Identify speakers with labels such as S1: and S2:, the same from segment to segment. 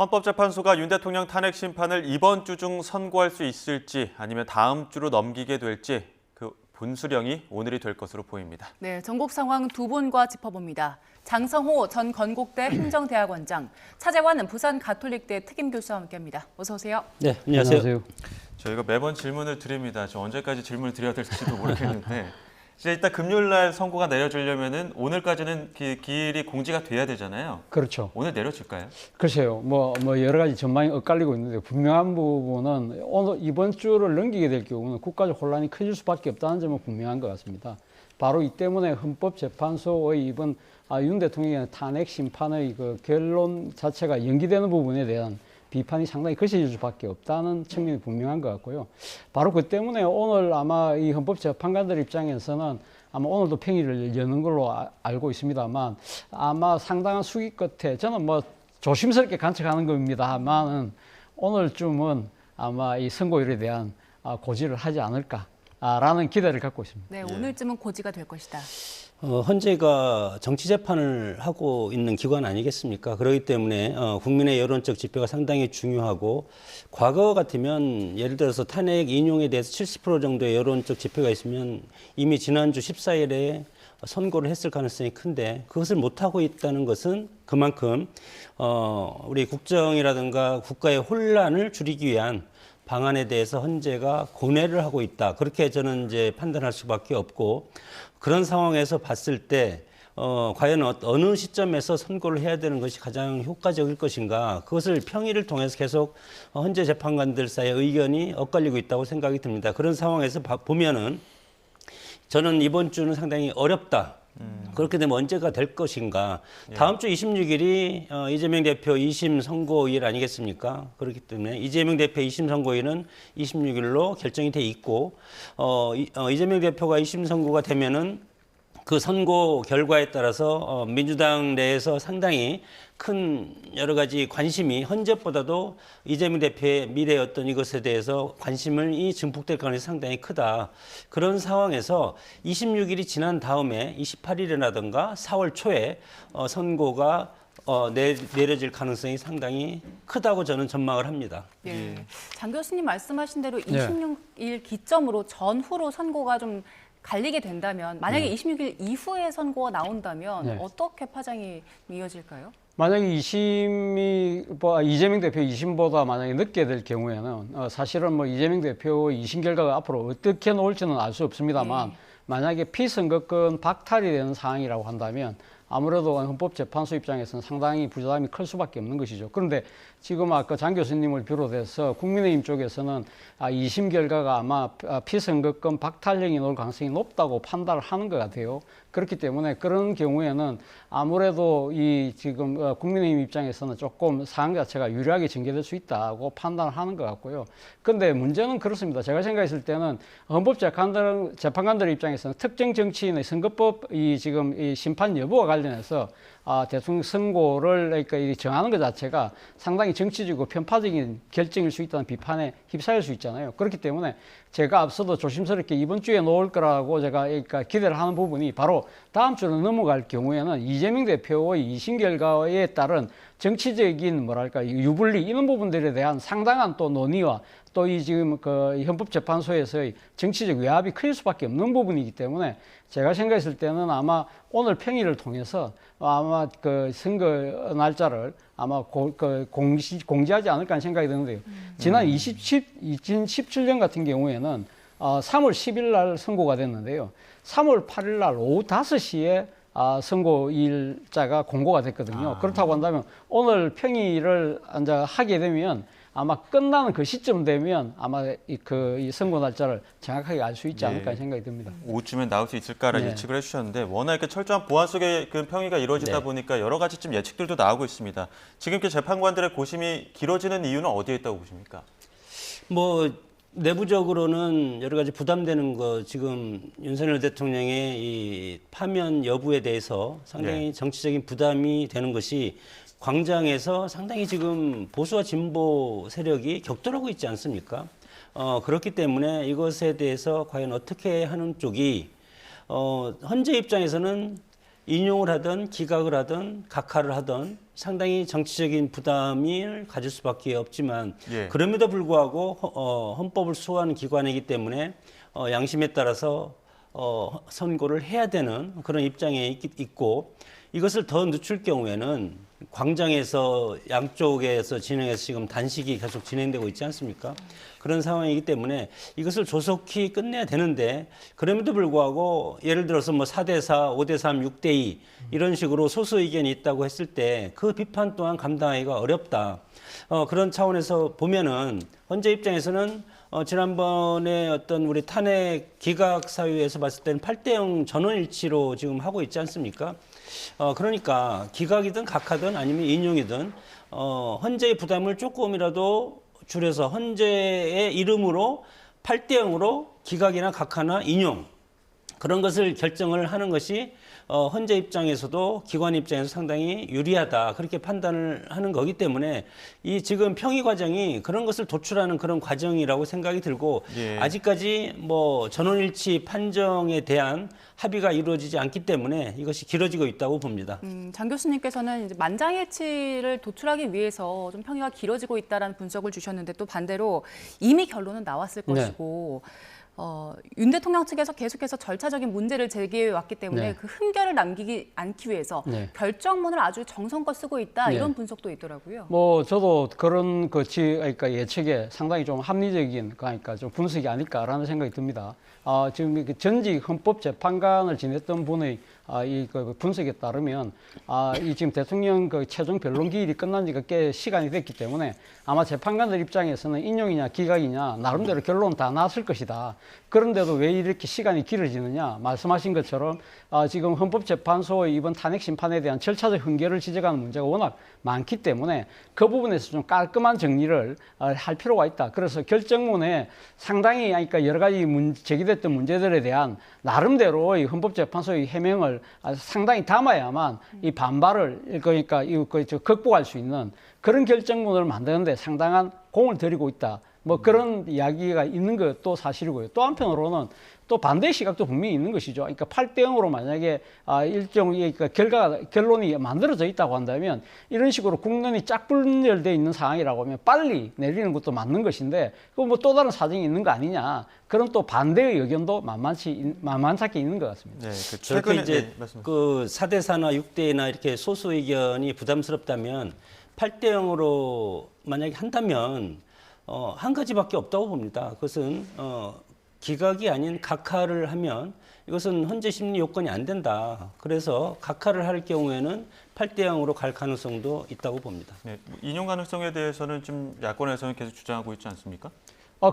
S1: 헌법재판소가 윤 대통령 탄핵 심판을 이번 주 중 선고할 수 있을지 아니면 다음 주로 넘기게 될지 그 분수령이 오늘이 될 것으로 보입니다.
S2: 네, 전국 상황 두 분과 짚어봅니다. 장성호 전 건국대 행정대학원장, 차재환 부산 가톨릭대 특임교수와 함께합니다. 어서 오세요.
S3: 네, 안녕하세요.
S1: 저희가 매번 질문을 드립니다. 저 언제까지 질문을 드려야 될지도 모르겠는데 이제 일단 금요일 날 선고가 내려지려면은 오늘까지는 기일이 공지가 돼야 되잖아요.
S4: 그렇죠.
S1: 오늘 내려질까요?
S4: 글쎄요. 뭐 여러 가지 전망이 엇갈리고 있는데 분명한 부분은 오늘 이번 주를 넘기게 될 경우는 국가적 혼란이 커질 수밖에 없다는 점은 분명한 것 같습니다. 바로 이 때문에 헌법재판소의 이번 윤 대통령의 탄핵 심판의 그 결론 자체가 연기되는 부분에 대한 비판이 상당히 거세질 수밖에 없다는 측면이 분명한 것 같고요. 바로 그 때문에 오늘 아마 이 헌법재판관들 입장에서는 아마 오늘도 평일을 여는 걸로 알고 있습니다만 아마 상당한 수기 끝에 저는 뭐 조심스럽게 관측하는 겁니다만은 오늘쯤은 아마 이 선고일에 대한 고지를 하지 않을까라는 기대를 갖고 있습니다.
S2: 네, 오늘쯤은 고지가 될 것이다.
S3: 헌재가 정치 재판을 하고 있는 기관 아니겠습니까? 그렇기 때문에 국민의 여론적 지표가 상당히 중요하고 과거 같으면 예를 들어서 탄핵 인용에 대해서 70% 정도의 여론적 지표가 있으면 이미 지난주 14일에 선고를 했을 가능성이 큰데 그것을 못하고 있다는 것은 그만큼 우리 국정이라든가 국가의 혼란을 줄이기 위한 방안에 대해서 헌재가 고뇌를 하고 있다. 그렇게 저는 이제 판단할 수밖에 없고 그런 상황에서 봤을 때 과연 어느 시점에서 선고를 해야 되는 것이 가장 효과적일 것인가 그것을 평일을 통해서 계속 헌재 재판관들 사이의 의견이 엇갈리고 있다고 생각이 듭니다. 그런 상황에서 보면은 저는 이번 주는 상당히 어렵다. 그렇게 되면 언제가 될 것인가. 다음 주 26일이 이재명 대표 2심 선고일 아니겠습니까? 그렇기 때문에 이재명 대표 2심 선고일은 26일로 결정이 돼 있고 이재명 대표가 2심 선고가 되면은 그 선고 결과에 따라서 민주당 내에서 상당히 큰 여러 가지 관심이 헌재보다도 이재명 대표의 미래의 어떤 이것에 대해서 관심이 증폭될 가능성이 상당히 크다. 그런 상황에서 26일이 지난 다음에 28일이라든가 4월 초에 선고가 내려질 가능성이 상당히 크다고 저는 전망을 합니다.
S2: 네. 장 교수님 말씀하신 대로 26일 기점으로 전후로 선고가 좀 갈리게 된다면 만약에 26일 이후에 선고가 나온다면 어떻게 파장이 이어질까요?
S4: 만약에 이재명 대표 2심보다 만약에 늦게 될 경우에는 사실은 뭐 이재명 대표의 2심 결과가 앞으로 어떻게 나올지는 알 수 없습니다만 만약에 피선거권 박탈이 되는 상황이라고 한다면 아무래도 헌법재판소 입장에서는 상당히 부담이 클 수밖에 없는 것이죠. 그런데 지금 아까 장 교수님을 비롯해서 국민의힘 쪽에서는 2심 결과가 아마 피선거권 박탈령이 나올 가능성이 높다고 판단을 하는 것 같아요. 그렇기 때문에 그런 경우에는 아무래도 이 지금 국민의힘 입장에서는 조금 상황 자체가 유리하게 전개될 수 있다고 판단을 하는 것 같고요. 그런데 문제는 그렇습니다. 제가 생각했을 때는 헌법재판관들 입장에서는 특정 정치인의 선거법 지금 이 심판 여부와 관련해서 대통령 선고를 그러니까 정하는 것 자체가 상당히 정치적이고 편파적인 결정일 수 있다는 비판에 휩싸일 수 있잖아요. 그렇기 때문에 제가 앞서도 조심스럽게 이번 주에 나올 거라고 제가 그러니까 기대를 하는 부분이 바로 다음 주로 넘어갈 경우에는 이재명 대표의 2심 결과에 따른 정치적인 뭐랄까 유불리 이런 부분들에 대한 상당한 또 논의와 또 이 지금 그 헌법재판소에서의 정치적 외압이 클 수밖에 없는 부분이기 때문에 제가 생각했을 때는 아마 오늘 평일을 통해서 아마 그 선거 날짜를 아마 공지하지 않을까 하는 생각이 드는데요. 지난 2017년 같은 경우에는 3월 10일 날 선고가 됐는데요. 3월 8일 날 오후 5시에 선고일자가 공고가 됐거든요. 그렇다고 한다면 오늘 평일을 이제 하게 되면 아마 끝나는 그 시점 되면 아마 이 선고 날짜를 정확하게 알 수 있지 않을까 생각이 듭니다.
S1: 오후쯤엔 나올 수 있을까라는 예측을 해주셨는데 워낙 이렇게 철저한 보안 속의 그 평의가 이루어지다 보니까 여러 가지 좀 예측들도 나오고 있습니다. 지금 이렇게 재판관들의 고심이 길어지는 이유는 어디에 있다고 보십니까?
S3: 뭐 내부적으로는 여러 가지 부담되는 거 지금 윤석열 대통령의 이 파면 여부에 대해서 상당히 정치적인 부담이 되는 것이 광장에서 상당히 지금 보수와 진보 세력이 격돌하고 있지 않습니까? 그렇기 때문에 이것에 대해서 과연 어떻게 하는 쪽이 헌재 입장에서는 인용을 하든 기각을 하든 각하를 하든 상당히 정치적인 부담을 가질 수밖에 없지만
S1: 예.
S3: 그럼에도 불구하고 헌법을 수호하는 기관이기 때문에 양심에 따라서 선고를 해야 되는 그런 입장에 있고 이것을 더 늦출 경우에는 광장에서 양쪽에서 진행해서 지금 단식이 계속 진행되고 있지 않습니까? 그런 상황이기 때문에 이것을 조속히 끝내야 되는데 그럼에도 불구하고 예를 들어서 뭐 4대4, 5대3, 6대2 이런 식으로 소수 의견이 있다고 했을 때 그 비판 또한 감당하기가 어렵다. 그런 차원에서 보면은 헌재 입장에서는 지난번에 어떤 우리 탄핵 기각 사유에서 봤을 때는 8대0 전원일치로 지금 하고 있지 않습니까? 그러니까 기각이든 각하든 아니면 인용이든 헌재의 부담을 조금이라도 줄여서 헌재의 이름으로 8대0으로 기각이나 각하나 인용 그런 것을 결정을 하는 것이 헌재 입장에서도 기관 입장에서 상당히 유리하다 그렇게 판단을 하는 거기 때문에 이 지금 평의 과정이 그런 것을 도출하는 그런 과정이라고 생각이 들고
S1: 예.
S3: 아직까지 뭐 전원일치 판정에 대한 합의가 이루어지지 않기 때문에 이것이 길어지고 있다고 봅니다.
S2: 장 교수님께서는 이제 만장일치를 도출하기 위해서 좀 평의가 길어지고 있다라는 분석을 주셨는데 또 반대로 이미 결론은 나왔을
S3: 네.
S2: 것이고 윤 대통령 측에서 계속해서 절차적인 문제를 제기해 왔기 때문에
S3: 네.
S2: 그 흠결을 남기지 않기 위해서
S3: 네.
S2: 결정문을 아주 정성껏 쓰고 있다
S3: 네.
S2: 이런 분석도 있더라고요.
S4: 뭐 저도 그런 그러니까 예측에 상당히 좀 합리적인 그러니까 좀 분석이 아닐까라는 생각이 듭니다. 지금 이렇게 전직 헌법재판관을 지냈던 분의 그 분석에 따르면 이 지금 대통령 그 최종 변론 기일이 끝난 지가 꽤 시간이 됐기 때문에 아마 재판관들 입장에서는 인용이냐 기각이냐 나름대로 결론 다 났을 것이다. 그런데도 왜 이렇게 시간이 길어지느냐 말씀하신 것처럼 지금 헌법재판소의 이번 탄핵 심판에 대한 절차적 흥결을 지적하는 문제가 워낙 많기 때문에 그 부분에서 좀 깔끔한 정리를 할 필요가 있다. 그래서 결정문에 상당히 그러니까 여러 가지 제기됐던 문제들에 대한 나름대로 이 헌법재판소의 해명을 상당히 담아야만 이 반발을 그러니까 극복할 수 있는 그런 결정문을 만드는데 상당한 공을 들이고 있다. 뭐 그런 이야기가 있는 것도 사실이고요. 또 한편으로는 또 반대 시각도 분명히 있는 것이죠. 그러니까 8대0으로 만약에 일종의 결론이 만들어져 있다고 한다면 이런 식으로 국론이 짝분열되어 있는 상황이라고 하면 빨리 내리는 것도 맞는 것인데 그 뭐 또 다른 사정이 있는 거 아니냐. 그런 또 반대의 의견도 만만찮게 있는 것 같습니다.
S1: 네, 그
S3: 저렇게
S1: 최근에
S3: 이제 그 4대4나 6대나 이렇게 소수 의견이 부담스럽다면 8대0으로 만약에 한다면 한 가지밖에 없다고 봅니다. 그것은 기각이 아닌 각하를 하면 이것은 헌재 심리 요건이 안 된다. 그래서 각하를 할 경우에는 8대0으로 갈 가능성도 있다고 봅니다.
S1: 네, 인용 가능성에 대해서는 좀 야권에서는 계속 주장하고 있지 않습니까?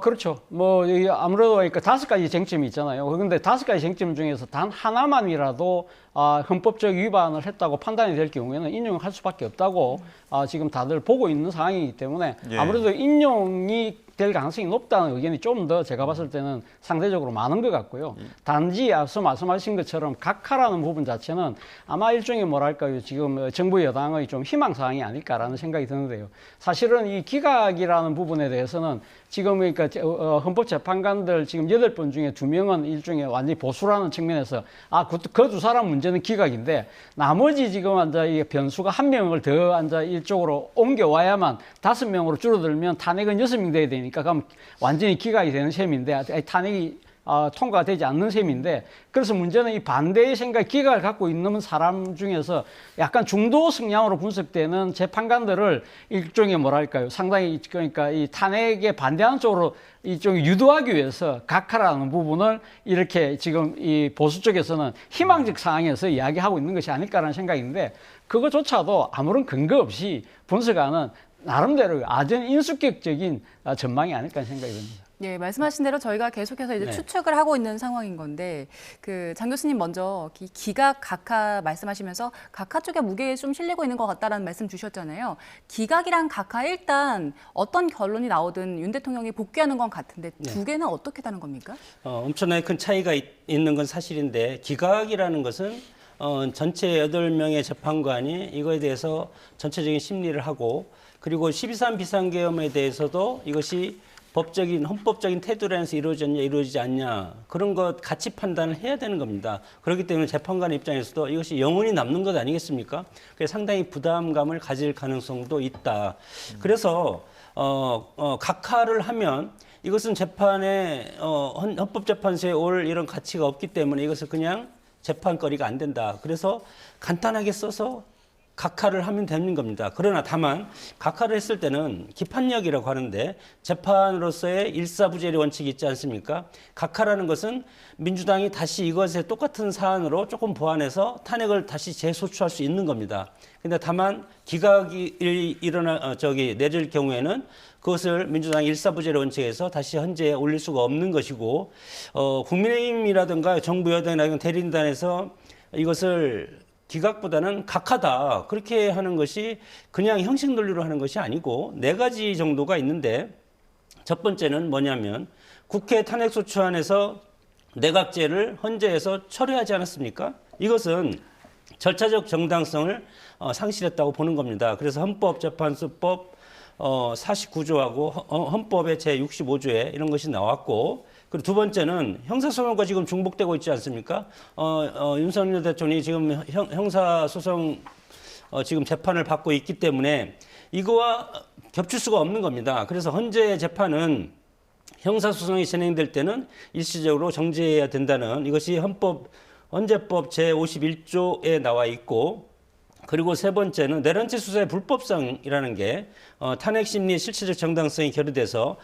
S4: 그렇죠. 뭐, 아무래도 그러니까 5가지 쟁점이 있잖아요. 그런데 5가지 쟁점 중에서 단 하나만이라도 헌법적 위반을 했다고 판단이 될 경우에는 인용을 할 수밖에 없다고 지금 다들 보고 있는 상황이기 때문에
S1: 예.
S4: 아무래도 인용이 될 가능성이 높다는 의견이 좀 더 제가 봤을 때는 상대적으로 많은 것 같고요. 단지 앞서 말씀하신 것처럼 각하라는 부분 자체는 아마 일종의 뭐랄까요. 지금 정부 여당의 좀 희망사항이 아닐까라는 생각이 드는데요. 사실은 이 기각이라는 부분에 대해서는 지금 그러니까 헌법재판관들 지금 8분 중에 2명은 일종의 완전히 보수라는 측면에서 그 두 사람 문제는 기각인데 나머지 지금 이 변수가 1명을 더 이쪽으로 옮겨와야만 5명으로 줄어들면 탄핵은 6명 돼야 되니까 그럼 완전히 기각이 되는 셈인데 탄핵이 통과가 되지 않는 셈인데 그래서 문제는 이 반대의 생각, 기각을 갖고 있는 사람 중에서 약간 중도 성향으로 분석되는 재판관들을 일종의 뭐랄까요 상당히 그러니까 이 탄핵에 반대하는 쪽으로 이쪽에 유도하기 위해서 각하라는 부분을 이렇게 지금 이 보수 쪽에서는 희망적 상황에서 이야기하고 있는 것이 아닐까라는 생각인데 그것조차도 아무런 근거 없이 분석하는 나름대로 아주 인수격적인 전망이 아닐까 생각이 듭니다.
S2: 네, 말씀하신 대로 저희가 계속해서 이제
S3: 네.
S2: 추측을 하고 있는 상황인 건데 장 교수님 먼저 기각, 각하 말씀하시면서 각하 쪽에 무게에 좀 실리고 있는 것 같다라는 말씀 주셨잖아요. 기각이랑 각하 일단 어떤 결론이 나오든 윤 대통령이 복귀하는 건 같은데 두 개는 어떻게 다른 겁니까?
S3: 엄청나게 큰 차이가 있는 건 사실인데 기각이라는 것은 전체 8명의 재판관이 이거에 대해서 전체적인 심리를 하고 그리고 12.3 비상계엄에 대해서도 이것이 헌법적인 태도라서 이루어졌냐 이루어지지 않냐 그런 것 같이 판단을 해야 되는 겁니다. 그렇기 때문에 재판관 입장에서도 이것이 영원히 남는 것 아니겠습니까? 그래서 상당히 부담감을 가질 가능성도 있다. 그래서 각하를 하면 이것은 재판에 헌법재판소에 올 이런 가치가 없기 때문에 이것을 그냥 재판거리가 안 된다. 그래서 간단하게 써서 각하를 하면 되는 겁니다. 그러나 다만 각하를 했을 때는 기판력이라고 하는데 재판으로서의 일사부재리 원칙이 있지 않습니까? 각하라는 것은 민주당이 다시 이것에 똑같은 사안으로 조금 보완해서 탄핵을 다시 재소추할 수 있는 겁니다. 근데 다만 기각이 내릴 경우에는 그것을 민주당 일사부재리 원칙에서 다시 헌재에 올릴 수가 없는 것이고 국민의힘이라든가 정부 여당이라든가 대리인단에서 이것을 기각보다는 각하다 그렇게 하는 것이 그냥 형식 논리로 하는 것이 아니고 4가지 정도가 있는데 첫 번째는 뭐냐면 국회 탄핵소추안에서 내각제를 헌재에서 철회하지 않았습니까? 이것은 절차적 정당성을 상실했다고 보는 겁니다. 그래서 헌법재판소법 49조하고 헌법의 제65조에 이런 것이 나왔고 그리고 두 번째는 형사소송과 지금 중복되고 있지 않습니까? 윤석열 대통령이 지금 형사소송 지금 재판을 받고 있기 때문에 이거와 겹칠 수가 없는 겁니다. 그래서 헌재 재판은 형사소송이 진행될 때는 일시적으로 정지해야 된다는 이것이 헌재법 제51조에 나와 있고 그리고 세 번째는 내란죄 수사의 불법성이라는 게 탄핵심리 실체적 정당성이 결여돼서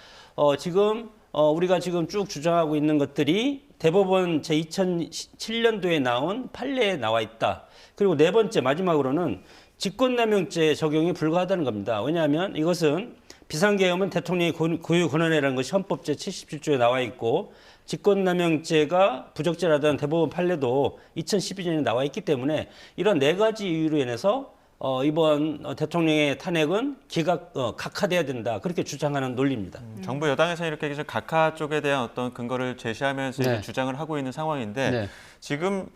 S3: 지금 우리가 지금 쭉 주장하고 있는 것들이 대법원 제2007년도에 나온 판례에 나와 있다. 그리고 네 번째 마지막으로는 직권남용죄 적용이 불가하다는 겁니다. 왜냐하면 이것은 비상계엄은 대통령의 고유 권한이라는 것이 헌법 제77조에 나와 있고 직권남용죄가 부적절하다는 대법원 판례도 2012년에 나와 있기 때문에 이런 4가지 이유로 인해서 이번 대통령의 탄핵은 각하돼야 된다. 그렇게 주장하는 논리입니다.
S1: 정부 여당에서 이렇게 계속 각하 쪽에 대한 어떤 근거를 제시하면서
S4: 네.
S1: 이제 주장을 하고 있는 상황인데
S4: 네.
S1: 지금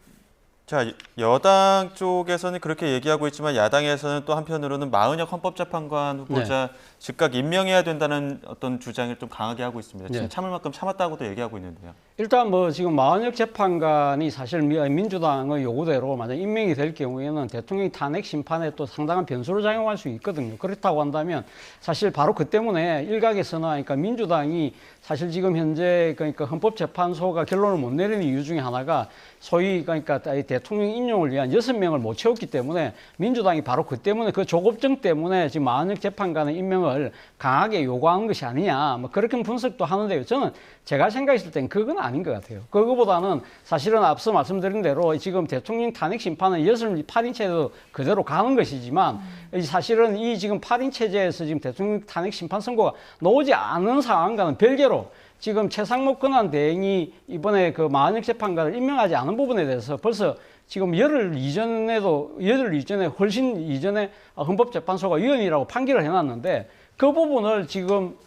S1: 자 여당 쪽에서는 그렇게 얘기하고 있지만 야당에서는 또 한편으로는 마은혁 헌법재판관 후보자 즉각 임명해야 된다는 어떤 주장을 좀 강하게 하고 있습니다. 지금
S4: 네.
S1: 참을 만큼 참았다고도 얘기하고 있는데요.
S4: 일단 뭐 지금 마은혁 재판관이 사실 민주당의 요구대로 만약 임명이 될 경우에는 대통령 탄핵 심판에 또 상당한 변수를 작용할 수 있거든요. 그렇다고 한다면 사실 바로 그 때문에 일각에서는 그러니까 민주당이 사실 지금 현재 그러니까 헌법재판소가 결론을 못 내리는 이유 중에 하나가 소위 그러니까 대통령 임용을 위한 6명을 못 채웠기 때문에 민주당이 바로 그 때문에 그 조급증 때문에 지금 마은혁 재판관의 임명을 강하게 요구하는 것이 아니냐 뭐 그렇게 분석도 하는데요. 저는 제가 생각했을 땐 그건 아닌 것 같아요. 그거보다는 사실은 앞서 말씀드린 대로 지금 대통령 탄핵 심판은 8인 체제도 그대로 가는 것이지만 사실은 이 지금 8인 체제에서 지금 대통령 탄핵 심판 선고가 나오지 않은 상황과는 별개로 지금 최상목 권한대행이 이번에 그 마은혁 재판관을 임명하지 않은 부분에 대해서 벌써 지금 열흘 이전에 훨씬 이전에 헌법재판소가 위헌이라고 판결을 해놨는데 그 부분을 지금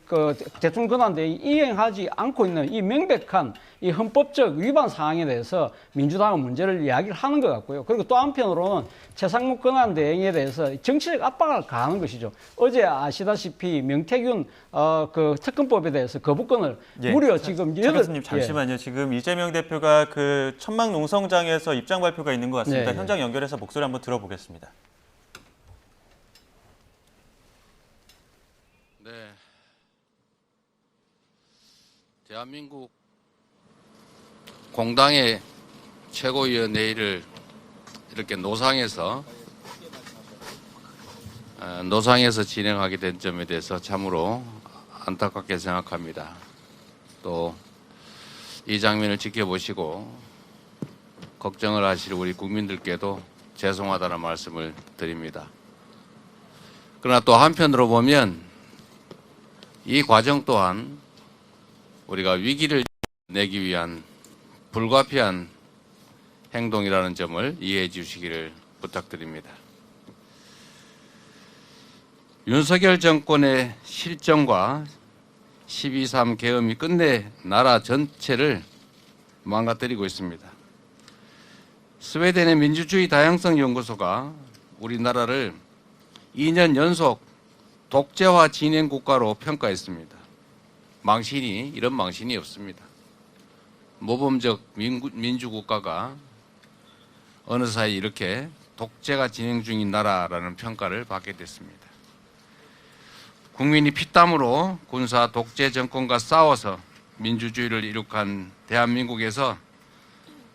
S4: 그 대통령 권한대행이 이행하지 않고 있는 이 명백한 이 헌법적 위반 사항에 대해서 민주당은 문제를 이야기를 하는 것 같고요. 그리고 또 한편으로는 최상목 권한대행에 대해서 정치적 압박을 가하는 것이죠. 어제 아시다시피 명태균 그 특검법에 대해서 거부권을 무려 지금
S1: 교수님 잠시만요. 지금 이재명 대표가 그 천막 농성장에서 입장 발표가 있는 것 같습니다.
S4: 네.
S1: 현장 연결해서 목소리 한번 들어보겠습니다.
S5: 네, 대한민국 공당의 최고위원회의를 이렇게 노상에서 진행하게 된 점에 대해서 참으로 안타깝게 생각합니다. 또 이 장면을 지켜보시고 걱정을 하실 우리 국민들께도 죄송하다는 말씀을 드립니다. 그러나 또 한편으로 보면 이 과정 또한 우리가 위기를 내기 위한 불가피한 행동이라는 점을 이해해 주시기를 부탁드립니다. 윤석열 정권의 실정과 12.3 계엄이 끝내 나라 전체를 망가뜨리고 있습니다. 스웨덴의 민주주의 다양성 연구소가 우리나라를 2년 연속 독재화 진행 국가로 평가했습니다. 망신이 이런 망신이 없습니다. 모범적 민주국가가 어느 사이 이렇게 독재가 진행 중인 나라라는 평가를 받게 됐습니다. 국민이 피땀으로 군사 독재 정권과 싸워서 민주주의를 이룩한 대한민국에서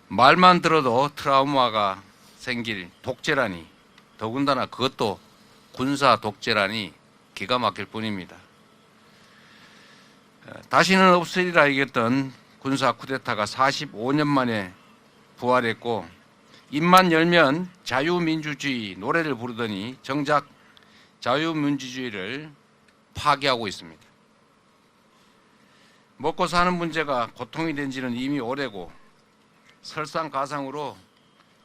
S5: 말만 들어도 트라우마가 생길 독재라니, 더군다나 그것도 군사 독재라니 기가 막힐 뿐입니다. 다시는 없으리라 얘기했던 군사 쿠데타가 45년 만에 부활했고, 입만 열면 자유민주주의 노래를 부르더니 정작 자유민주주의를 파괴하고 있습니다. 먹고 사는 문제가 고통이 된 지는 이미 오래고, 설상가상으로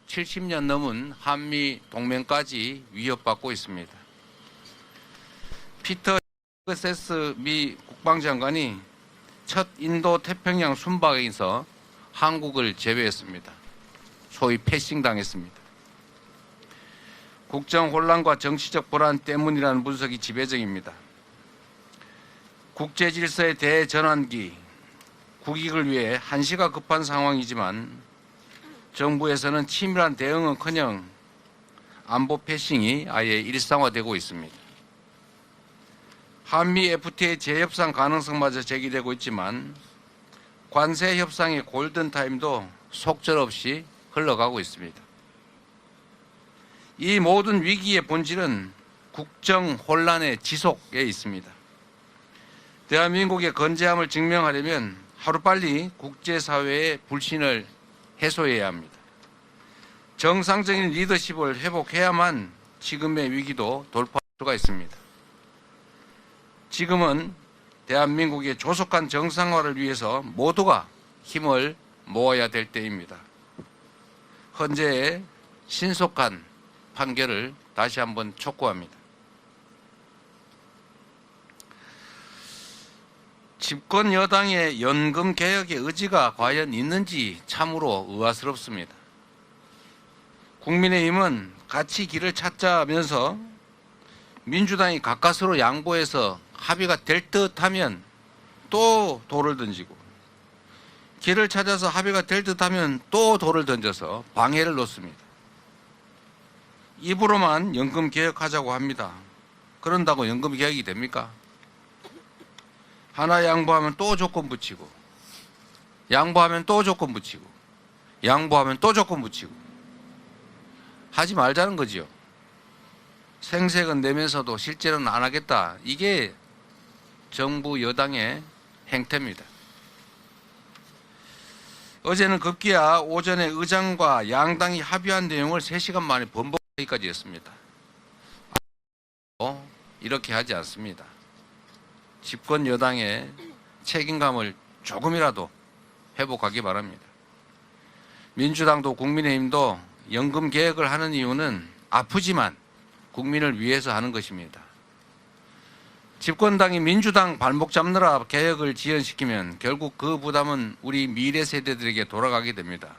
S5: 70년 넘은 한미 동맹까지 위협받고 있습니다. 피터 헤그세스 미 국방장관이 첫 인도 태평양 순방에서 한국을 제외했습니다. 소위 패싱당했습니다. 국정 혼란과 정치적 불안 때문이라는 분석이 지배적입니다. 국제 질서의 대전환기, 국익을 위해 한시가 급한 상황이지만 정부에서는 치밀한 대응은커녕 안보 패싱이 아예 일상화되고 있습니다. 한미 FTA 재협상 가능성마저 제기되고 있지만 관세 협상의 골든타임도 속절없이 흘러가고 있습니다. 이 모든 위기의 본질은 국정 혼란의 지속에 있습니다. 대한민국의 건재함을 증명하려면 하루빨리 국제사회의 불신을 해소해야 합니다. 정상적인 리더십을 회복해야만 지금의 위기도 돌파할 수가 있습니다. 지금은 대한민국의 조속한 정상화를 위해서 모두가 힘을 모아야 될 때입니다. 헌재의 신속한 판결을 다시 한번 촉구합니다. 집권 여당의 연금 개혁의 의지가 과연 있는지 참으로 의아스럽습니다. 국민의힘은 같이 길을 찾자면서 민주당이 가까스로 양보해서 합의가 될 듯하면 또 돌을 던지고, 길을 찾아서 합의가 될 듯하면 또 돌을 던져서 방해를 놓습니다. 입으로만 연금 개혁하자고 합니다. 그런다고 연금 개혁이 됩니까? 하나 양보하면 또 조건 붙이고, 양보하면 또 조건 붙이고, 양보하면 또 조건 붙이고, 하지 말자는 거지요. 생색은 내면서도 실제로는 안 하겠다. 이게 정부 여당의 행태입니다. 어제는 급기야 오전에 의장과 양당이 합의한 내용을 3시간 만에 번복하기까지 했습니다. 이렇게 하지 않습니다. 집권 여당의 책임감을 조금이라도 회복하기 바랍니다. 민주당도 국민의힘도 연금 개혁을 하는 이유는 아프지만 국민을 위해서 하는 것입니다. 집권당이 민주당 발목 잡느라 개혁을 지연시키면 결국 그 부담은 우리 미래 세대들에게 돌아가게 됩니다.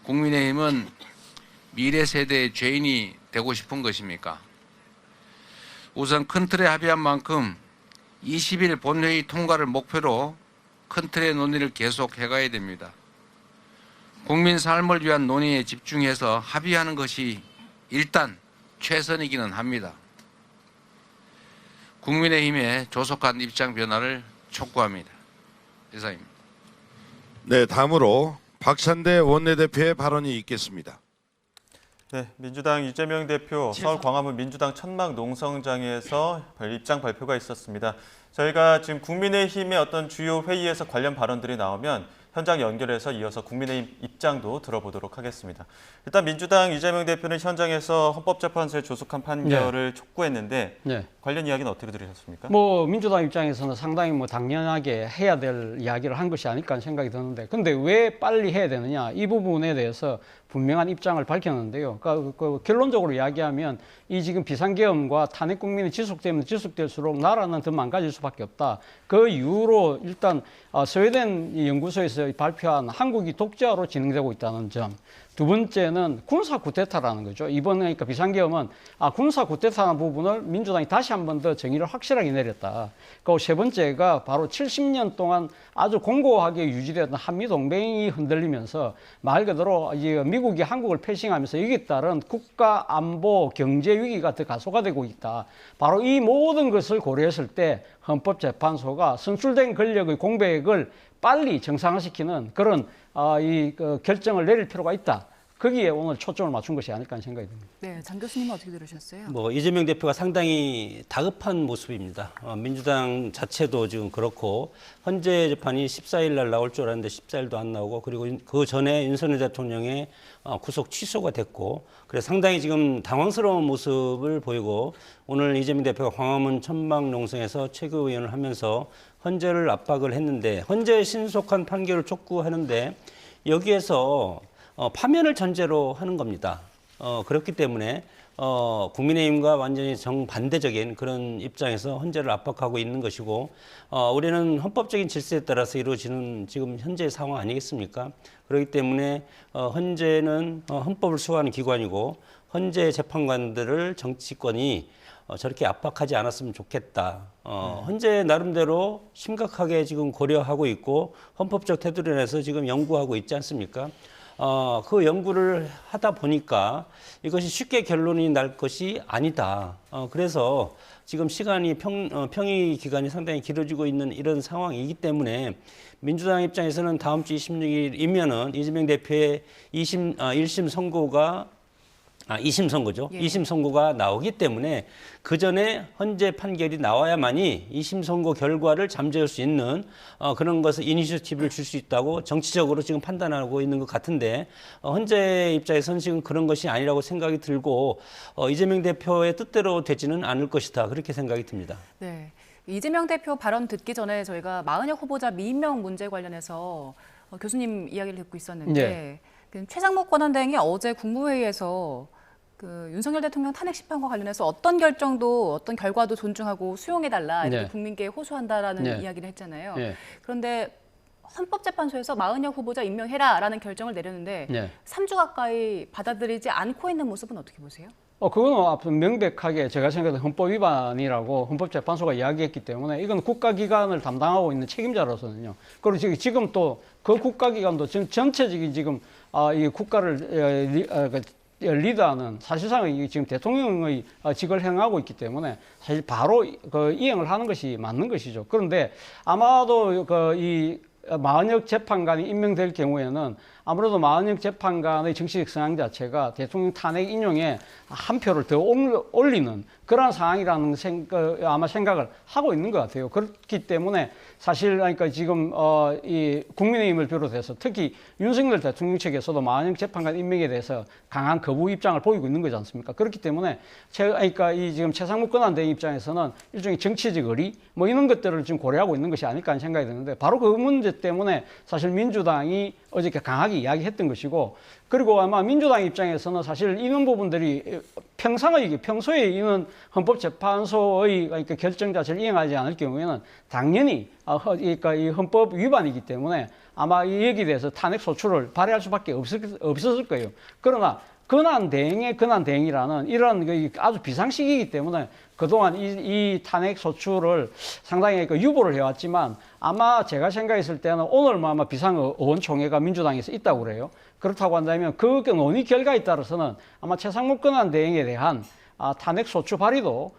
S5: 국민의힘은 미래 세대의 죄인이 되고 싶은 것입니까? 우선 큰 틀에 합의한 만큼 20일 본회의 통과를 목표로 큰 틀의 논의를 계속 해가야 됩니다. 국민 삶을 위한 논의에 집중해서 합의하는 것이 일단 최선이기는 합니다. 국민의힘의 조속한 입장 변화를 촉구합니다. 이상입니다.
S6: 네, 다음으로 박찬대 원내대표의 발언이 있겠습니다.
S1: 네, 민주당 이재명 대표 서울 광화문 민주당 천막 농성장에서 입장 발표가 있었습니다. 저희가 지금 국민의힘의 어떤 주요 회의에서 관련 발언들이 나오면 현장 연결해서 이어서 국민의힘 입장도 들어보도록 하겠습니다. 일단 민주당 이재명 대표는 현장에서 헌법재판소의 조속한 판결을 촉구했는데 관련 이야기는 어떻게 들으셨습니까?
S4: 민주당 입장에서는 상당히 당연하게 해야 될 이야기를 한 것이 아닐까 생각이 드는데, 근데 왜 빨리 해야 되느냐, 이 부분에 대해서 분명한 입장을 밝혔는데요. 그러니까 결론적으로 이야기하면 이 지금 비상계엄과 탄핵 국민이 지속되면 지속될수록 나라는 더 망가질 수밖에 없다. 그 이유로 일단 스웨덴 연구소에서 발표한 한국이 독재화로 진행되고 있다는 점, 두 번째는 군사 쿠데타라는 거죠. 이번 그러니까 비상계엄은 군사 쿠데타라는 부분을 민주당이 다시 한 번 더 정의를 확실하게 내렸다. 그리고 세 번째가 바로 70년 동안 아주 공고하게 유지되었던 한미 동맹이 흔들리면서 말 그대로 이제 미국이 한국을 패싱하면서 여기에 따른 국가 안보 경제 위기가 더 가속화되고 있다. 바로 이 모든 것을 고려했을 때 헌법재판소가 선출된 권력의 공백을 빨리 정상화시키는 그런 그 결정을 내릴 필요가 있다. 거기에 오늘 초점을 맞춘 것이 아닐까 하는 생각이 듭니다.
S2: 네, 장 교수님은 어떻게 들으셨어요?
S3: 이재명 대표가 상당히 다급한 모습입니다. 민주당 자체도 지금 그렇고 헌재 재판이 14일 날 나올 줄 알았는데 14일도 안 나오고 그리고 그 전에 윤석열 대통령의 구속 취소가 됐고 그래서 상당히 지금 당황스러운 모습을 보이고 오늘 이재명 대표가 광화문 천막농성에서 최고위원을 하면서 헌재를 압박을 했는데 헌재의 신속한 판결을 촉구하는데 여기에서 파면을 전제로 하는 겁니다. 그렇기 때문에 국민의힘과 완전히 정반대적인 그런 입장에서 헌재를 압박하고 있는 것이고 우리는 헌법적인 질서에 따라서 이루어지는 지금 현재의 상황 아니겠습니까? 그렇기 때문에 헌재는 헌법을 수호하는 기관이고 헌재 재판관들을 정치권이 저렇게 압박하지 않았으면 좋겠다. 헌재 나름대로 심각하게 지금 고려하고 있고 헌법적 테두리 내에서 지금 연구하고 있지 않습니까? 그 연구를 하다 보니까 이것이 쉽게 결론이 날 것이 아니다. 그래서 지금 시간이 평의 기간이 상당히 길어지고 있는 이런 상황이기 때문에 민주당 입장에서는 다음 주 26일이면은 이재명 대표의 1심 선고가 2심 선고죠.
S2: 예.
S3: 2심 선고가 나오기 때문에 그 전에 헌재 판결이 나와야만이 2심 선고 결과를 잠재울 수 있는 그런 것을 이니셔티브를 줄 수 있다고 정치적으로 지금 판단하고 있는 것 같은데 헌재 입장에서는 지금 그런 것이 아니라고 생각이 들고 이재명 대표의 뜻대로 되지는 않을 것이다. 그렇게 생각이 듭니다.
S2: 네. 이재명 대표 발언 듣기 전에 저희가 마은혁 후보자 미임명 문제 관련해서 교수님 이야기를 듣고 있었는데 그 최상목 권한대행이 어제 국무회의에서 그 윤석열 대통령 탄핵 심판과 관련해서 어떤 결정도 어떤 결과도 존중하고 수용해달라 이렇게 국민께 호소한다라는 이야기를 했잖아요. 그런데 헌법재판소에서 마은혁 후보자 임명해라라는 결정을 내렸는데 3주 가까이 받아들이지 않고 있는 모습은 어떻게 보세요?
S4: 그거는 앞서 명백하게 제가 생각해도 헌법 위반이라고 헌법재판소가 이야기했기 때문에 이건 국가기관을 담당하고 있는 책임자로서는요. 그리고 지금 또 그 국가기관도 전체적인 지금 이 국가를 리드하는 사실상 지금 대통령의 직을 행하고 있기 때문에 사실 바로 그 이행을 하는 것이 맞는 것이죠. 그런데 아마도 이 마은혁 재판관이 임명될 경우에는 아무래도 마은혁 재판관의 정치적 성향 자체가 대통령 탄핵 인용에 한 표를 더 올리는 그런 상황이라는 아마 생각을 하고 있는 것 같아요. 그렇기 때문에 사실 그러니까 지금 이 국민의힘을 비롯해서 특히 윤석열 대통령 측에서도 마은혁 재판관 임명에 대해서 강한 거부 입장을 보이고 있는 거지 않습니까? 그렇기 때문에 그러니까 이 지금 최상목 권한대행 입장에서는 일종의 정치적 의리 뭐 이런 것들을 지금 고려하고 있는 것이 아닐까 하는 생각이 드는데 바로 그 문제 때문에 사실 민주당이 어저께 강하게 이야기했던 것이고 그리고 아마 민주당 입장에서는 사실 이런 부분들이 평소에 이런 헌법재판소의 그러니까 결정 자체를 이행하지 않을 경우에는 당연히 그러니까 이 헌법 위반이기 때문에 아마 여기에 대해서 탄핵 소추를 발의할 수밖에 없었을 거예요. 그러나 근한대행의 근한대행이라는 이런 아주 비상식이기 때문에 그동안 이 탄핵 소추를 상당히 유보를 해왔지만 아마 제가 생각했을 때는 오늘 아마 비상의원총회가 민주당에서 있다고 그래요. 그렇다고 한다면 그 논의 결과에 따라서는 아마 최상목 권한대행에 대한 탄핵 소추 발의도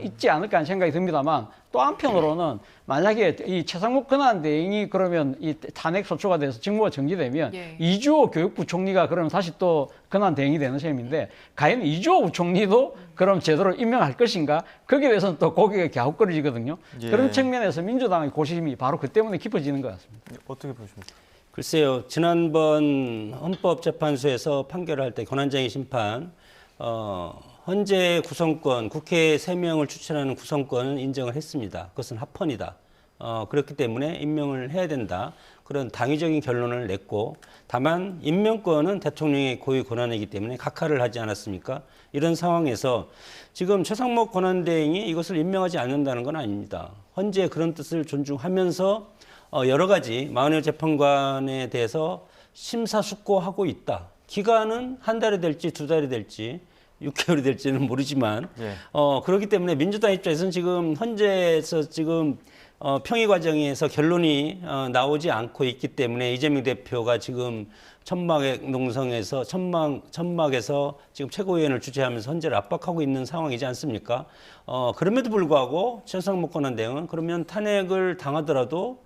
S4: 있지 않을까 하는 생각이 듭니다만 또 한편으로는 만약에 이 최상목 권한대행이 그러면 이 탄핵 소추가 돼서 직무가 정지되면 이주호 교육부 총리가 그러면 다시 또 권한대행이 되는 셈인데 과연 이주호 부총리도 그럼 제대로 임명할 것인가? 거기에 대해서는 또 고개가 갸웃거리거든요. 그런 측면에서 민주당의 고심이 바로 그 때문에 깊어지는 것 같습니다.
S1: 어떻게 보십니까?
S3: 글쎄요. 지난번 헌법재판소에서 판결을 할 때 권한쟁의 심판 헌재 구성권, 국회 3명을 추천하는 구성권은 인정을 했습니다. 그것은 합헌이다. 그렇기 때문에 임명을 해야 된다. 그런 당위적인 결론을 냈고 다만 임명권은 대통령의 고유 권한이기 때문에 각하를 하지 않았습니까? 이런 상황에서 지금 최상목 권한대행이 이것을 임명하지 않는다는 건 아닙니다. 헌재의 그런 뜻을 존중하면서 여러 가지 마은혁 재판관에 대해서 심사숙고하고 있다. 기간은 한 달이 될지 두 달이 될지 6개월이 될지는 모르지만
S1: 예.
S3: 그렇기 때문에 민주당 입장에서는 지금 현재에서 지금 평의 과정에서 결론이 나오지 않고 있기 때문에 이재명 대표가 지금 천막에서 지금 최고위원을 주재하면서 헌재를 압박하고 있는 상황이지 않습니까? 그럼에도 불구하고 최상목 권한대행은 그러면 탄핵을 당하더라도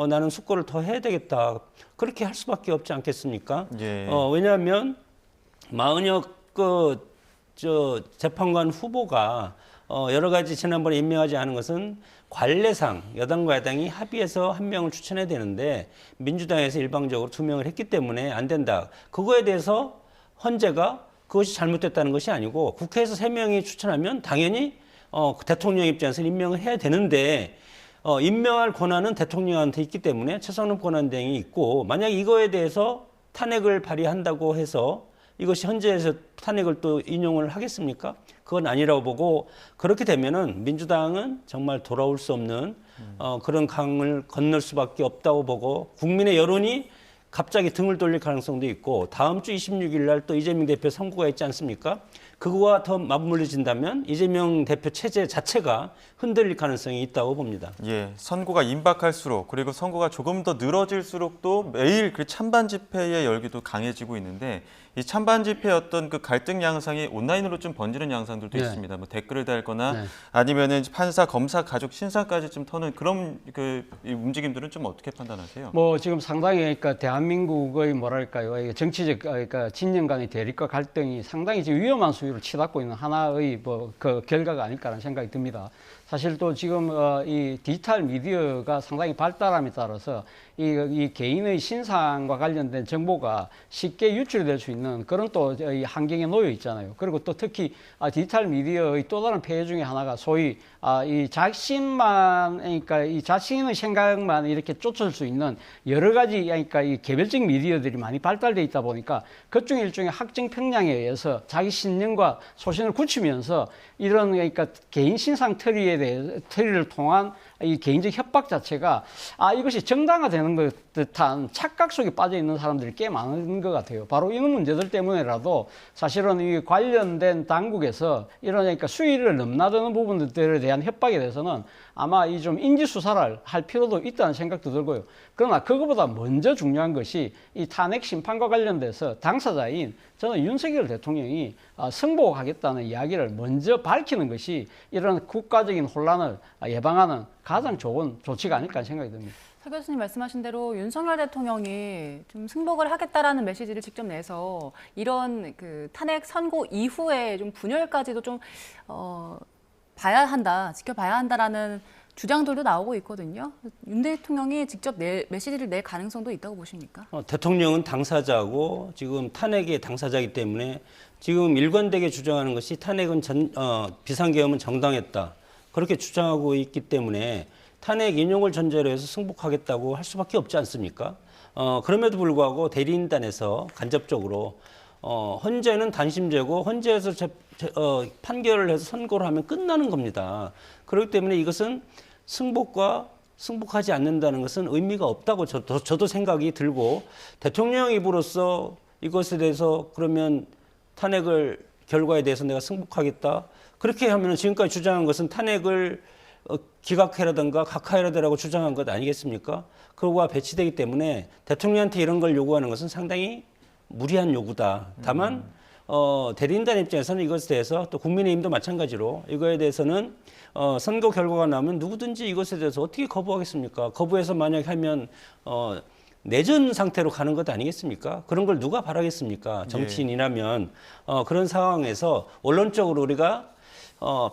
S3: 나는 숙고를 더 해야 되겠다. 그렇게 할 수밖에 없지 않겠습니까?
S1: 예.
S3: 왜냐하면 마은혁 재판관 후보가 여러 가지 지난번에 임명하지 않은 것은 관례상 여당과 야당이 합의해서 한 명을 추천해야 되는데 민주당에서 일방적으로 2명을 했기 때문에 안 된다. 그거에 대해서 헌재가 그것이 잘못됐다는 것이 아니고 국회에서 3명이 추천하면 당연히 대통령 입장에서 임명을 해야 되는데 임명할 권한은 대통령한테 있기 때문에 최상록 권한대행이 있고 만약 이거에 대해서 탄핵을 발의한다고 해서 이것이 헌재에서 탄핵을 또 인용을 하겠습니까? 그건 아니라고 보고 그렇게 되면은 민주당은 정말 돌아올 수 없는 그런 강을 건널 수밖에 없다고 보고 국민의 여론이 갑자기 등을 돌릴 가능성도 있고 다음 주 26일 날 또 이재명 대표 선거가 있지 않습니까? 그거와 더 맞물려진다면 이재명 대표 체제 자체가 흔들릴 가능성이 있다고 봅니다.
S1: 예, 선고가 임박할수록 그리고 선고가 조금 더 늘어질수록 또 매일 그 찬반 집회의 열기도 강해지고 있는데 이 찬반 집회의 어떤 그 갈등 양상이 온라인으로 좀 번지는 양상들도
S4: 네.
S1: 있습니다. 뭐 댓글을 달거나
S4: 네.
S1: 아니면은 판사, 검사, 가족, 신상까지 좀 터는 그런 이 움직임들은 좀 어떻게 판단하세요?
S4: 뭐 지금 상당히 그러니까 대한민국의 뭐랄까요, 이게 정치적 그러니까 진영 간의 대립과 갈등이 상당히 지금 위험한 수위로 치닫고 있는 하나의 뭐 그 결과가 아닐까라는 생각이 듭니다. 사실 또 지금 이 디지털 미디어가 상당히 발달함에 따라서 이 개인의 신상과 관련된 정보가 쉽게 유출이 될 수 있는 그런 또 이 환경에 놓여 있잖아요. 그리고 또 특히 디지털 미디어의 또 다른 폐해 중에 하나가 소위 이 자신만 그러니까 이 자신의 생각만 이렇게 쫓을 수 있는 여러 가지 그러니까 이 개별적 미디어들이 많이 발달돼 있다 보니까 그중 일종의 학정 평량에 의해서 자기 신념과 소신을 굳히면서 이런 그러니까 개인 신상 틀이를 통한 이 개인적 협박 자체가 이것이 정당화되는 것 듯한 착각 속에 빠져 있는 사람들이 꽤 많은 것 같아요. 바로 이런 문제들 때문에라도 사실은 이 관련된 당국에서 이런 그러니까 수위를 넘나드는 부분들에 대한 협박에 대해서는 아마 이 좀 인지 수사를 할 필요도 있다는 생각도 들고요. 그러나 그것보다 먼저 중요한 것이 이 탄핵 심판과 관련돼서 당사자인 저는 윤석열 대통령이 승복하겠다는 이야기를 먼저 밝히는 것이 이런 국가적인 혼란을 예방하는 가장 좋은 조치가 아닐까 생각이 듭니다.
S2: 서 교수님 말씀하신 대로 윤석열 대통령이 좀 승복을 하겠다라는 메시지를 직접 내서 이런 그 탄핵 선고 이후에 좀 분열까지도 좀 봐야 한다, 지켜봐야 한다라는 주장들도 나오고 있거든요. 윤 대통령이 직접 메시지를 낼 가능성도 있다고 보십니까?
S3: 대통령은 당사자고 지금 탄핵의 당사자이기 때문에 지금 일관되게 주장하는 것이 탄핵은 비상계엄은 정당했다. 그렇게 주장하고 있기 때문에 탄핵 인용을 전제로 해서 승복하겠다고 할 수밖에 없지 않습니까? 그럼에도 불구하고 대리인단에서 간접적으로 헌재는 단심제고 헌재에서 판결을 해서 선고를 하면 끝나는 겁니다. 그렇기 때문에 이것은 승복하지 않는다는 것은 의미가 없다고 저도 생각이 들고 대통령 입으로서 이것에 대해서 그러면 탄핵을 결과에 대해서 내가 승복하겠다. 그렇게 하면 지금까지 주장한 것은 탄핵을 기각해라든가 각하해라라고 주장한 것 아니겠습니까? 그거와 배치되기 때문에 대통령한테 이런 걸 요구하는 것은 상당히 무리한 요구다. 다만 대리인단 입장에서는 이것에 대해서 또 국민의힘도 마찬가지로 이거에 대해서는 선거 결과가 나오면 누구든지 이것에 대해서 어떻게 거부하겠습니까? 거부해서 만약 하면 내전 상태로 가는 것 아니겠습니까? 그런 걸 누가 바라겠습니까? 정치인이라면 그런 상황에서 원론적으로 우리가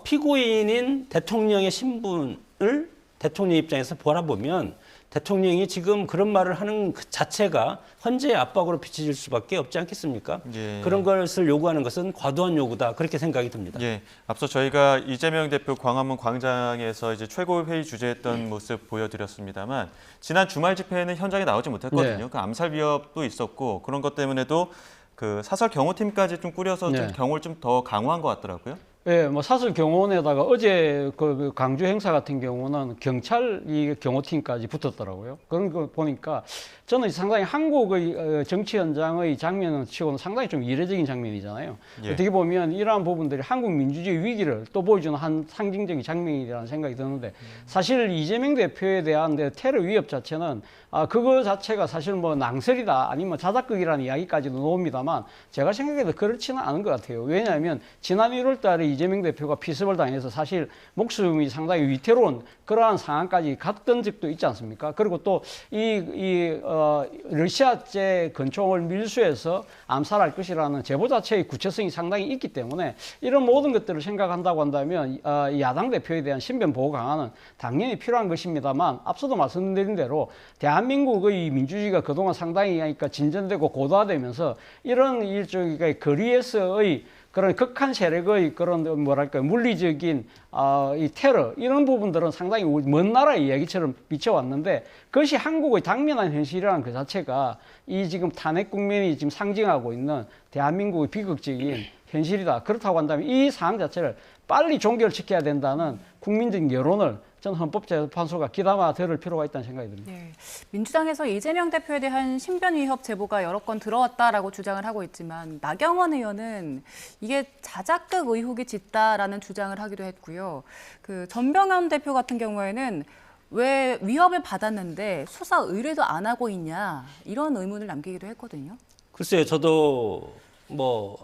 S3: 피고인인 대통령의 신분을 대통령 입장에서 바라보면 대통령이 지금 그런 말을 하는 그 자체가 헌재의 압박으로 비춰질 수밖에 없지 않겠습니까?
S1: 예.
S3: 그런 것을 요구하는 것은 과도한 요구다. 그렇게 생각이 듭니다.
S1: 예, 앞서 저희가 이재명 대표 광화문 광장에서 이제 최고회의 주재했던 모습 보여드렸습니다만 지난 주말 집회에는 현장에 나오지 못했거든요.
S4: 네.
S1: 그 암살 위협도 있었고 그런 것 때문에도 그 사설 경호팀까지 좀 꾸려서 좀
S4: 네.
S1: 경호를 좀 더 강화한 것 같더라고요.
S4: 예, 뭐 사설 경호원에다가 어제 그 강주 행사 같은 경우는 경찰 이 경호팀까지 붙었더라고요. 그런 거 보니까 저는 상당히 한국의 정치 현장의 장면은 치고는 상당히 좀 이례적인 장면이잖아요.
S1: 예.
S4: 어떻게 보면 이러한 부분들이 한국 민주주의 위기를 또 보여주는 한 상징적인 장면이라는 생각이 드는데 사실 이재명 대표에 대한 테러 위협 자체는 그거 자체가 사실 뭐 낭설이다 아니면 자작극이라는 이야기까지도 나옵니다만 제가 생각해도 그렇지는 않은 것 같아요. 왜냐하면 지난 1월 달에 이재명 대표가 피습을 당해서 사실 목숨이 상당히 위태로운 그러한 상황까지 갔던 적도 있지 않습니까? 그리고 또 러시아제 권총을 밀수해서 암살할 것이라는 제보 자체의 구체성이 상당히 있기 때문에 이런 모든 것들을 생각한다고 한다면 야당 대표에 대한 신변 보호 강화는 당연히 필요한 것입니다만 앞서도 말씀드린 대로 대한민국의 민주주의가 그동안 상당히 그러니까 진전되고 고도화되면서 이런 일종의 거리에서의 그런 극한 세력의 그런 뭐랄까 물리적인 이 테러 이런 부분들은 상당히 먼 나라의 이야기처럼 비춰왔는데 그것이 한국의 당면한 현실이라는 그 자체가 이 지금 탄핵 국면이 지금 상징하고 있는 대한민국의 비극적인 현실이다. 그렇다고 한다면 이 사안 자체를 빨리 종결시켜야 된다는 국민적인 여론을 전 헌법재판소가 귀담아 들을 필요가 있다는 생각이 듭니다.
S2: 네. 민주당에서 이재명 대표에 대한 신변 위협 제보가 여러 건 들어왔다라고 주장을 하고 있지만 나경원 의원은 이게 자작극 의혹이 짙다라는 주장을 하기도 했고요. 그 전병헌 대표 같은 경우에는 왜 위협을 받았는데 수사 의뢰도 안 하고 있냐 이런 의문을 남기기도 했거든요.
S3: 글쎄요, 저도 뭐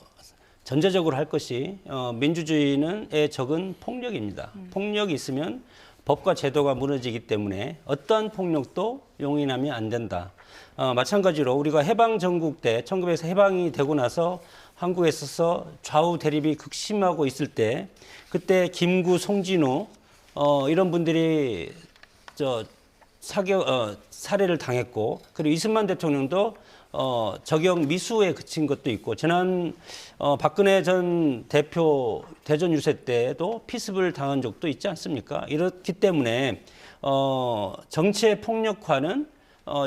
S3: 전제적으로 할 것이 민주주의는의 적은 폭력입니다. 폭력이 있으면 법과 제도가 무너지기 때문에 어떠한 폭력도 용인하면 안 된다. 마찬가지로 우리가 해방 전국 때 1900에서 해방이 되고 나서 한국에 있어서 좌우 대립이 극심하고 있을 때 그때 김구, 송진우 이런 분들이 살해를 당했고 그리고 이승만 대통령도 적용 미수에 그친 것도 있고 지난 박근혜 전 대표 대전 유세 때도 피습을 당한 적도 있지 않습니까? 이렇기 때문에 정치의 폭력화는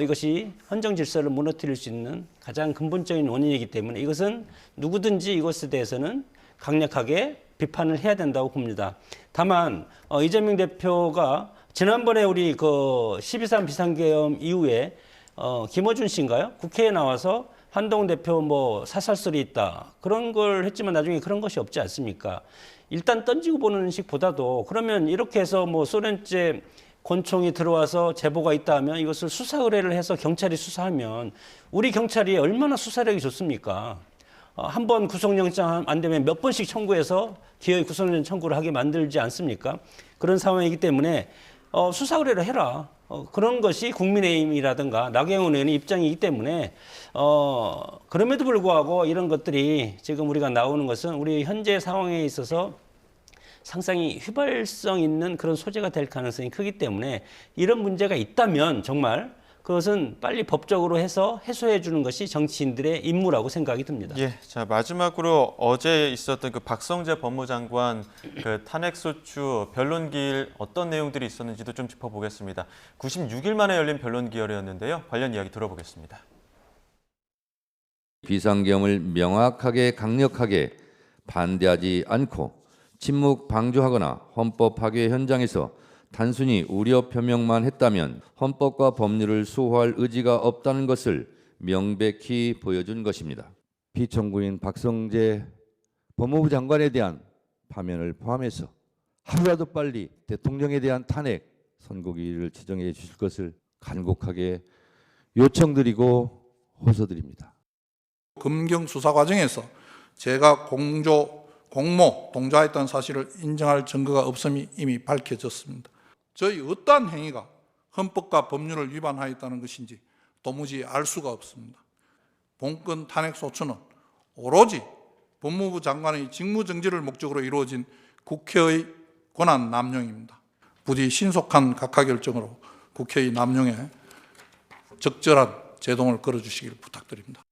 S3: 이것이 헌정 질서를 무너뜨릴 수 있는 가장 근본적인 원인이기 때문에 이것은 누구든지 이것에 대해서는 강력하게 비판을 해야 된다고 봅니다. 다만 이재명 대표가 지난번에 우리 그 12.3 비상계엄 이후에 김어준 씨인가요? 국회에 나와서 한동훈 대표 뭐 사살설이 있다. 그런 걸 했지만 나중에 그런 것이 없지 않습니까? 일단 던지고 보는 식보다도 그러면 이렇게 해서 뭐 소련제 권총이 들어와서 제보가 있다 하면 이것을 수사 의뢰를 해서 경찰이 수사하면 우리 경찰이 얼마나 수사력이 좋습니까? 한 번 구속영장 안 되면 몇 번씩 청구해서 기어이 구속영장 청구를 하게 만들지 않습니까? 그런 상황이기 때문에 수사 의뢰를 해라. 그런 것이 국민의힘이라든가 나경원 의원의 입장이기 때문에 그럼에도 불구하고 이런 것들이 지금 우리가 나오는 것은 우리 현재 상황에 있어서 상당히 휘발성 있는 그런 소재가 될 가능성이 크기 때문에 이런 문제가 있다면 정말 그것은 빨리 법적으로 해서 해소해 주는 것이 정치인들의 임무라고 생각이 듭니다.
S1: 예, 자 마지막으로 어제 있었던 그 박성재 법무장관 그 탄핵소추 변론기일 어떤 내용들이 있었는지도 좀 짚어보겠습니다. 96일 만에 열린 변론기일이었는데요. 관련 이야기 들어보겠습니다.
S7: 비상계엄을 명확하게 강력하게 반대하지 않고 침묵 방조하거나 헌법 파괴 현장에서 단순히 우려 표명만 했다면 헌법과 법률을 수호할 의지가 없다는 것을 명백히 보여준 것입니다.
S8: 피청구인 박성재 법무부 장관에 대한 파면을 포함해서 하루라도 빨리 대통령에 대한 탄핵 선고기일을 지정해 주실 것을 간곡하게 요청드리고 호소드립니다.
S9: 검경 수사 과정에서 제가 공모, 동조했다는 사실을 인정할 증거가 없음이 이미 밝혀졌습니다. 저희 어떠한 행위가 헌법과 법률을 위반하였다는 것인지 도무지 알 수가 없습니다. 본건 탄핵소추는 오로지 법무부 장관의 직무정지를 목적으로 이루어진 국회의 권한 남용입니다. 부디 신속한 각하결정으로 국회의 남용에 적절한 제동을 걸어주시길 부탁드립니다.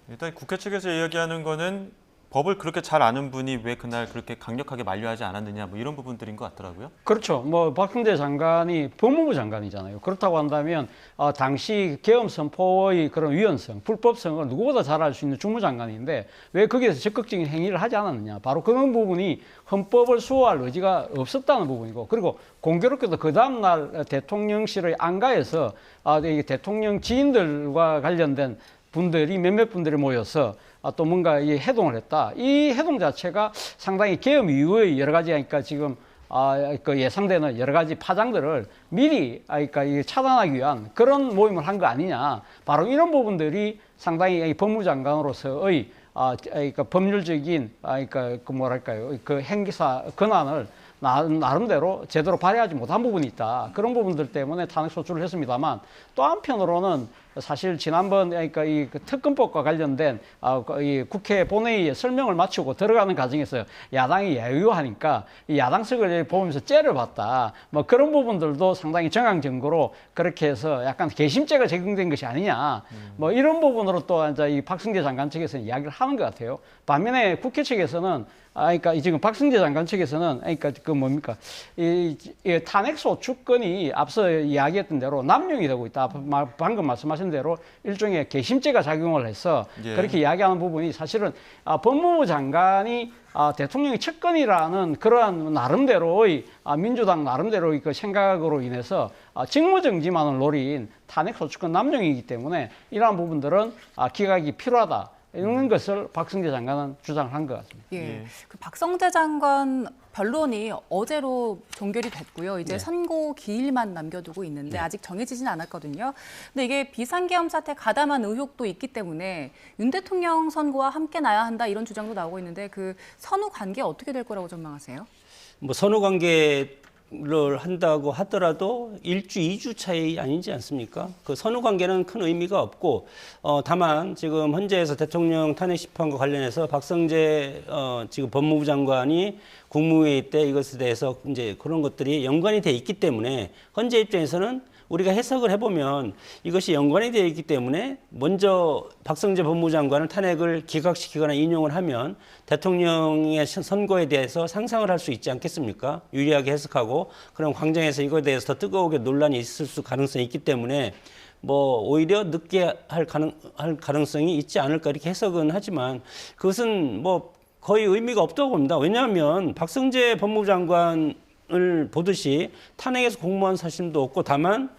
S1: 일단 국회 측에서 이야기하는 거는 법을 그렇게 잘 아는 분이 왜 그날 그렇게 강력하게 만류하지 않았느냐 뭐 이런 부분들인 것 같더라고요.
S4: 그렇죠. 뭐 박성재 장관이 법무부 장관이잖아요. 그렇다고 한다면 당시 계엄 선포의 그런 위헌성, 불법성을 누구보다 잘 알 수 있는 주무장관인데 왜 거기에서 적극적인 행위를 하지 않았느냐. 바로 그런 부분이 헌법을 수호할 의지가 없었다는 부분이고, 그리고 공교롭게도 그 다음 날 대통령실의 안가에서 이 대통령 지인들과 관련된 분들이 몇몇 분들이 모여서 또 뭔가 이 해동을 했다. 이 해동 자체가 상당히 계엄 이후의 여러 가지, 그러니까 지금 그 예상되는 여러 가지 파장들을 미리 그러니까 차단하기 위한 그런 모임을 한 거 아니냐. 바로 이런 부분들이 상당히 법무장관으로서의 그러니까 법률적인 그러니까 그 뭐랄까요, 그 행사 권한을 나름대로 제대로 발휘하지 못한 부분이 있다. 그런 부분들 때문에 탄핵 소추를 했습니다만, 또 한편으로는 사실 지난번 그러니까 이 특검법과 관련된 이 국회 본회의에 설명을 마치고 들어가는 과정에서 야당이 야유하니까 이 야당석을 보면서 째를 봤다. 뭐 그런 부분들도 상당히 정황 증거로 그렇게 해서 약간 개심죄가 적용된 것이 아니냐. 뭐 이런 부분으로 또 이제 이 박성재 장관 측에서는 이야기를 하는 것 같아요. 반면에 국회 측에서는 그러니까 지금 박성재 장관 측에서는 그러니까 그 뭡니까 이 탄핵 소추권이 앞서 이야기했던 대로 남용이 되고 있다. 방금 말씀하신 대로 일종의 개심죄가 작용을 해서 그렇게 이야기하는 부분이 사실은 법무부 장관이 대통령의 측근이라는 그러한 나름대로의 민주당 나름대로의 그 생각으로 인해서 직무정지만을 노린 탄핵 소추권 남용이기 때문에 이러한 부분들은 기각이 필요하다. 이런 것을 박성재 장관은 주장한 것 같습니다.
S2: 예. 그 박성재 장관 변론이 어제로 종결이 됐고요. 이제 선고 기일만 남겨두고 있는데 아직 정해지진 않았거든요. 근데 이게 비상계엄 사태 가담한 의혹도 있기 때문에 윤 대통령 선고와 함께 나야 한다 이런 주장도 나오고 있는데 그 선후 관계 어떻게 될 거라고 전망하세요?
S3: 뭐 선후 관계를 한다고 하더라도 1주, 2주 차이 아니지 않습니까? 그 선후 관계는 큰 의미가 없고, 다만 지금 헌재에서 대통령 탄핵 심판과 관련해서 박성재 지금 법무부 장관이 국무회의 때 이것에 대해서 이제 그런 것들이 연관이 돼 있기 때문에 헌재 입장에서는 우리가 해석을 해보면 이것이 연관이 되어 있기 때문에 먼저 박성재 법무부 장관을 탄핵을 기각시키거나 인용을 하면 대통령의 선거에 대해서 상상을 할 수 있지 않겠습니까? 유리하게 해석하고 그럼 광장에서 이거에 대해서 더 뜨거우게 논란이 있을 가능성이 있기 때문에 뭐 오히려 늦게 할 가능성이 있지 않을까 이렇게 해석은 하지만 그것은 뭐 거의 의미가 없다고 봅니다. 왜냐하면 박성재 법무부 장관을 보듯이 탄핵에서 공모한 사실도 없고 다만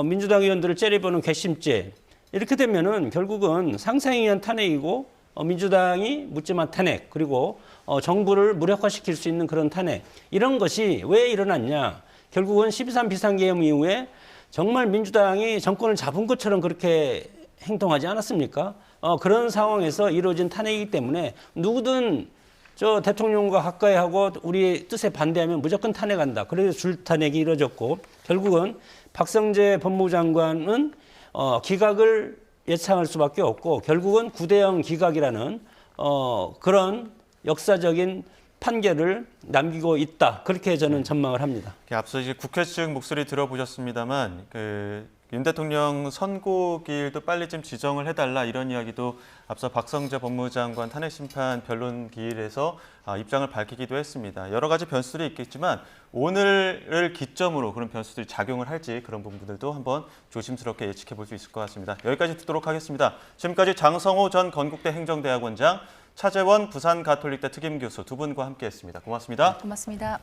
S3: 민주당 의원들을 째려보는 괘씸죄 이렇게 되면은 결국은 상상에 의한 탄핵이고 민주당이 묻지마 탄핵 그리고 정부를 무력화시킬 수 있는 그런 탄핵 이런 것이 왜 일어났냐. 결국은 12.3 비상계엄 이후에 정말 민주당이 정권을 잡은 것처럼 그렇게 행동하지 않았습니까? 그런 상황에서 이루어진 탄핵이기 때문에 누구든 저 대통령과 가까이 하고 우리의 뜻에 반대하면 무조건 탄핵한다. 그래서 줄탄핵이 이루어졌고 결국은 박성재 법무부 장관은 기각을 예상할 수밖에 없고 결국은 9대0 기각이라는 그런 역사적인 판결을 남기고 있다. 그렇게 저는 전망을 합니다.
S1: 앞서 이제 국회 측 목소리 들어보셨습니다만 윤 대통령 선고기일도 빨리 좀 지정을 해달라 이런 이야기도 앞서 박성재 법무부 장관 탄핵심판 변론 기일에서 입장을 밝히기도 했습니다. 여러 가지 변수들이 있겠지만 오늘을 기점으로 그런 변수들이 작용을 할지 그런 부분들도 한번 조심스럽게 예측해 볼 수 있을 것 같습니다. 여기까지 듣도록 하겠습니다. 지금까지 장성호 전 건국대 행정대학원장, 차재원 부산가톨릭대 특임교수 두 분과 함께했습니다. 고맙습니다.
S2: 고맙습니다.